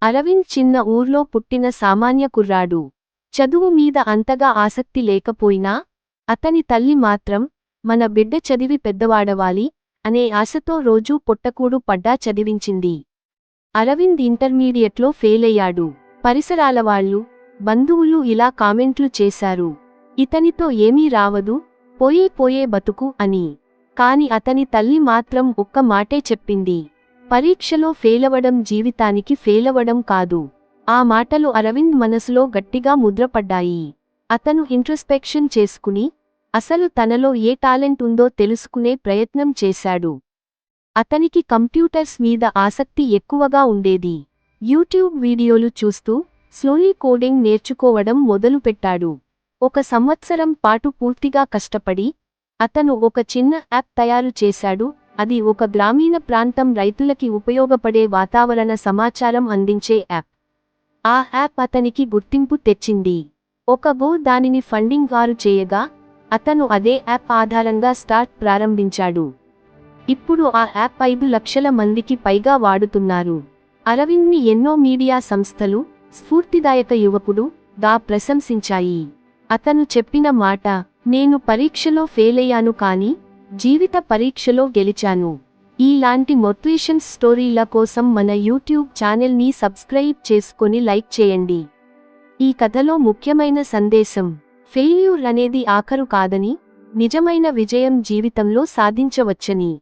అరవింద్ చిన్న ఊర్లో పుట్టిన సామాన్య కుర్రాడు. చదువు మీద అంతగా ఆసక్తి లేకపోయినా, అతని తల్లి మాత్రం, మన బిడ్డ చదివి పెద్దవాడవాలి అనే ఆశతో రోజూ పొట్టకూడు పడ్డా చదివించింది. అరవింద్ ఇంటర్మీడియట్లో ఫెయిలయ్యాడు. పరిసరాలవాళ్ళు, బంధువులు ఇలా కామెంట్లు చేశారు. ఇతనితో ఏమీ రావదు, పోయే పోయే బతుకు అని. కాని అతని తల్లి మాత్రం ఒక్క మాటే చెప్పింది. పరీక్షలో ఫెయిలవడం జీవితానికి ఫెయిలవడం కాదు. ఆ మాటలు అరవింద్ మనసులో గట్టిగా ముద్రపడ్డాయి. అతను ఇంట్రోస్పెక్షన్ చేసుకుని, అసలు తనలో ఏ టాలెంట్ ఉందో తెలుసుకునే ప్రయత్నం చేశాడు. అతనికి కంప్యూటర్స్ మీద ఆసక్తి ఎక్కువగా ఉండేది. యూట్యూబ్ వీడియోలు చూస్తూ, స్లోలీ కోడింగ్ నేర్చుకోవడం మొదలుపెట్టాడు. 1 సంవత్సరం పాటు పూర్తిగా కష్టపడి, అతను ఒక చిన్న యాప్ తయారు చేశాడు. అది ఒక గ్రామీణ ప్రాంతం రైతులకి ఉపయోగపడే వాతావరణ సమాచారం అందించే యాప్. ఆ యాప్ అతనికి గుర్తింపు తెచ్చింది. దానిని ఫండింగ్ వారు చేయగా, అతను అదే యాప్ ఆధారంగా స్టార్ట్ ప్రారంభించాడు. ఇప్పుడు ఆ యాప్ 5 లక్షల మందికి పైగా వాడుతున్నారు. అరవింద్ని ఎన్నో మీడియా సంస్థలు, స్ఫూర్తిదాయక యువకుడు గా ప్రశంసించాయి. అతను చెప్పిన మాట, నేను పరీక్షలో ఫెయిలయ్యాను కానీ, జీవిత పరీక్షలో గెలిచాను. ఇలాంటి మోటివేషన్ స్టోరీల కోసం మన యూట్యూబ్ ఛానల్ని సబ్స్క్రైబ్ చేసుకొని లైక్ చేయండి. ఈ కథలో ముఖ్యమైన సందేశం, ఫెయిల్యూర్ అనేది ఆఖరు కాదని, నిజమైన విజయం జీవితంలో సాధించవచ్చని.